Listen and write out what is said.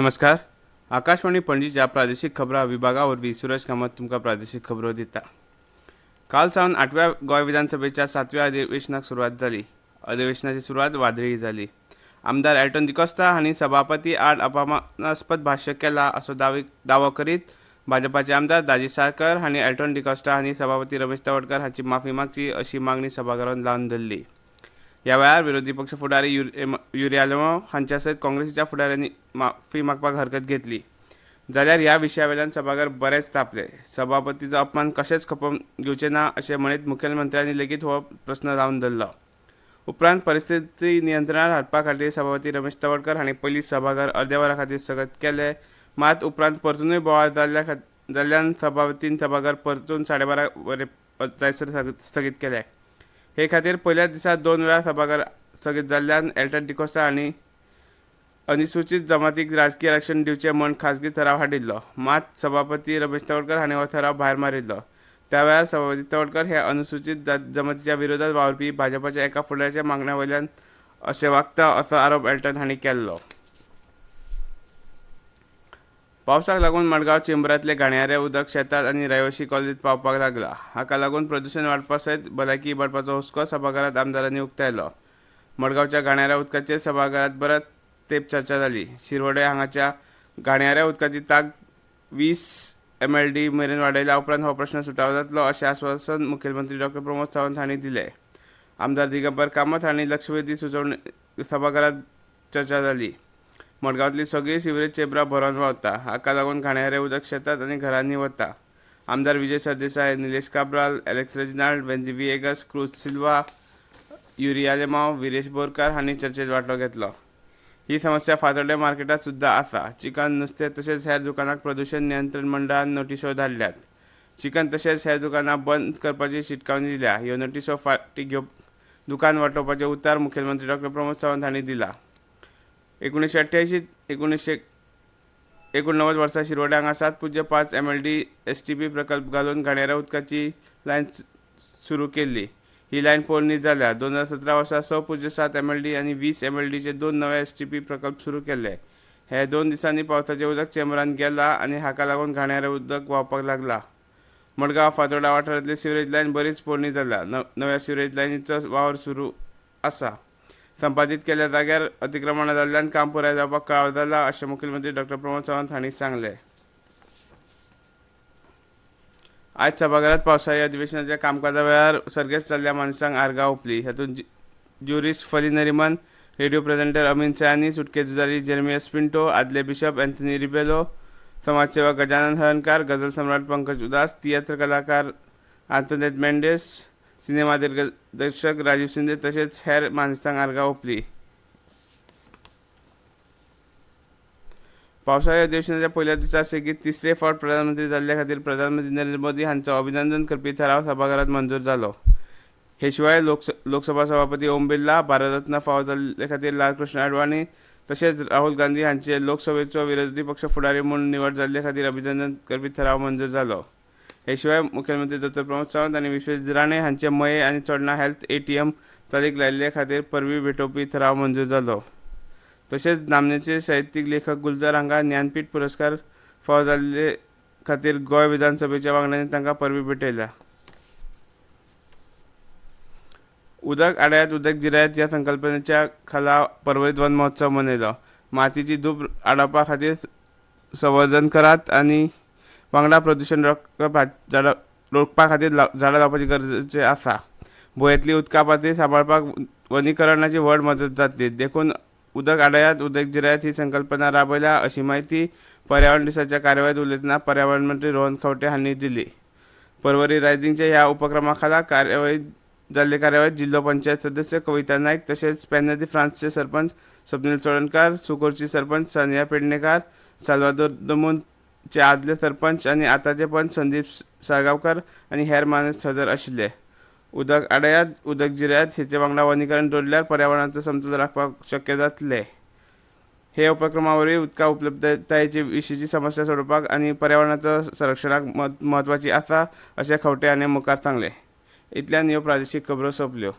नमस्कार. आकाशवाणी पणजीच्या प्रादेशीक खबरां विभागावरवीं सुरेश कामत तुमकां प्रादेशीक खबरो दिता. काल सावन 8व्या गोंय विधानसभेच्या 7व्या अधिवेशनाक सुरवात जाली. अधिवेशनाची सुरवात वादळी जाली. आमदार एल्टन डिकोस्टा हांणी सभापती आड अपमानास्पद भाष्य केला असो दावो करीत भाजपाचे आमदार दाजी सारकर हांणी एल्टन डिकोस्टा हांणी सभापती रमेश तवडकर हांची माफी मागची अशी मागणी सभाघरांत लावन धरली. ह्या वेळार विरोधी पक्ष फुडारी युरियालेमो हांच्या सयत काँग्रेसीच्या फुडाऱ्यांनी माफी मागपाक हरकत घेतली. जाल्यार ह्या विशया वेल्यान सभाघर बरेच तापले. सभापतीचो अपमान कशेच खपोवन घेवचे ना अशें म्हणीत मुखेलमंत्र्यांनी लेगीत हो प्रस्न लावन धरलो. उपरांत परिस्थिती नियंत्रणात हाडपा खातीर सभापती रमेश तवडकर हांणी पयलीं सभाघर अर्द्या वरा खातीर स्थगीत केलें. मात उपरांत परतूनय बोवाळ जाल्ल्यान सभापतीन सभाघर परतून 12:30 वरे जायसर स्थगीत केलें. हे खातीर पयल्या दिसा 2 वेळा सभाघर स्थगीत जाल्ल्यान एल्टन डिकोस्टा हांणी अनुसूचित जमातीक राजकीय आरक्षण दिवचें म्हूण खाजगी ठराव हाडिल्लो. मात सभापती रमेश तवडकर हांणी हो ठराव भायर मारिल्लो. त्या वेळार सभापती तवडकर हे अनुसूचित जमातीच्या विरोधात वावरपी भाजपाच्या एका फुडाऱ्याच्या मागण्या वयल्यान अशें वागता असो आरोप एल्टन हांणी केल्लो. पावसाक लागून मडगांव चेंबरांतले घाणयारें उदक शेतांत आनी रहिवासी कॉलनीत पावपाक लागला. हाका लागून प्रदूशण वाडपा सयत भलायकी इबाडपाचो हुस्को सभाघरांत आमदारांनी उक्तायलो. मडगांवच्या घाणयाऱ्या उदकाचेर सभाघरांत बरेच तेंप चर्चा जाली. शिरवडे हांगाच्या घाणयाऱ्या उदकाची ताक 20 MLD मेरेन वाडयल्या उपरांत हो प्रश्न सुटावो जातलो अशें आश्वासन मुखेलमंत्री डॉ. प्रमोद सावंत हांणी दिलें. आमदार दिगंबर कामत हांणी लक्षवेधी सुचोवणी सभाघरांत चर्चा जाली. मडगांवतली सगळीं सिवरेज चेंबरां भरोन व्हांवता. हाका लागून घाणयारें उदक शेतांत आनी घरांनी वता. आमदार विजय सरदेसाय, निलेश काब्राल, एलेक्स रेजिनाल्ड, बेंजी विएगस, क्रूज सिल्वा, युरियालेमो, विरेश बोरकार हांणी चर्चेत वांटो घेतलो. ही समस्या फातोड्डे मार्केटात सुद्धा आसा. चिकन, नुस्तें तशेंच हेर दुकानांक प्रदूशण नियंत्रण मंडळान नोटिसो धाडल्यात. चिकन तशेंच हेर दुकानां बंद करपाची शिटकावणी दिल्या. ह्यो नोटिसो फाटीं घेवप दुकान वांटोवपाचें उतर मुखेलमंत्री डॉ. प्रमोद सावंत हांणी दिला. 1988-1989 वर्सा शिरवडे हांगा 7.5 MLD STP प्रकल्प घालून घाणयाऱ्या उदकाची लायन सुरू केल्ली. ही लायन पोरणी जाल्या. 2017 वर्सा 6.7 MLD आनी 20 MLDचे 2 नवे STP प्रकल्प सुरू केले. हे 2 दिसांनी पावसाचें उदक चेंबरांत गेलां आनी हाका लागून घाणयारें उदक व्हांवपाक लागलां. मडगांव फातोर्डा वाठारांतली सिवरेज लायन बरीच पोरणी जाल्या. नव्या सिवरेज लायनीचो वावर सुरू आसा. संपादीत केल्ल्या जाग्यार अतिक्रमणां जाल्ल्यान काम पुराय जावपाक कळाव जाला अशें मुखेलमंत्री डॉ. प्रमोद सावंत हांणी सांगलें. आयज सभाघरांत पावसाळी अधिवेशनाच्या कामकाजा वेळार सर्गेस्त जाल्ल्या मनशांक आर्गां ओंपलीं. हातूंत ज्युरिस्ट फली नरिमन, रेडिओ प्रेझेंटर अमीन सयानी, सुटके झुजारी जेरेमियस पिंटो, आदले बिशप अँथनी रिबेलो, समाजसेवक गजानन हरणकार, गझल सम्राट पंकज उदास, तियात्र कलाकार आंतोनेट मेंडेस, सिनेमा दिग्दर्शक राजीव शिंदे तशेंच हेर मानेस्तांक आर्गां ओंपलीं. पावसाळी अधिवेशनाच्या पयल्या दिसा सेगीत तिसरे फावट प्रधानमंत्री जाल्ले खातीर प्रधानमंत्री नरेंद्र मोदी हांचो अभिनंदन करपी थाराव सभाघरांत मंजूर जालो. हे शिवाय लोकसभा सभापती ओम बिर्ला, भारतरत्न फावो जाल्ले खातीर लालकृष्ण अडवाणी तशेंच राहुल गांधी हांचे लोकसभेचो विरोधी पक्ष फुडारी म्हूण निवड जाल्ले खातीर अभिनंदन करपी थाराव मंजूर जालो. हे शिवाय मुखेलमंत्री डॉ. प्रमोद सावंत आनी विश्वेश राणे हांचे मये आनी चोडणा हेल्थ ATM चालीक लायिल्ले खातीर परबीं भेटोवपी थाराव मंजूर जालो. तशेंच नामनेचे साहित्यीक लेखक गुलजार हांकां ज्ञानपीठ पुरस्कार फावो जाल्ले खातीर गोंय विधानसभेच्या वांगड्यांनी तांकां परबीं भेटयल्या. उदक आडायत उदक जिरायत ह्या संकल्पनेच्या खाला पर्वरीत वन महोत्सव मनयलो. मातयेची धूप आडावपा खातीर संवर्धन करात आनी वांगडा प्रदूशण रोखपा खातीर झाडां लावपाची गरजेचें आसा. भुंयेंतली उदका पातळी सांबाळपाक वनीकरणाची व्हड मजत जातली. देखून उदक आडायत उदक जिरायत ही संकल्पना राबयल्या अशी माहिती पर्यावरण दिसाच्या कार्यावळीत उलयतना पर्यावरण मंत्री रोहन खंवटे हांणी दिली. पर्वरी रायझिंगच्या ह्या उपक्रमा खाला जाल्ले कार्यावळीत जिल्लो पंचायत सदस्य कविता नायक तशेंच पेर्ने दी फ्रांसचे सरपंच स्वप्नील चोडणकार, सुकोरची सरपंच सानिया पेडणेकार, साल्वादोर दमूनचे आदले सरपंच आनी आतांचे पंच संदीप साळगांवकर आनी हेर मानेस्त हजर आशिल्ले. उदक आडायत उदक जिरायत हेचे वांगडा वनीकरण जोडल्यार पर्यावरणाचो समतोल राखपाक शक्य जातलें. हे उपक्रमा वरवीं उदका उपलब्धतायेचे विशींची समस्या सोडोवपाक आनी पर्यावरणाच्या संरक्षणाक म्हत्वाची आसा अशें खंवटे हांणी मुखार सांगलें. इतल्यान ह्यो प्रादेशीक खबरो सोंपल्यो.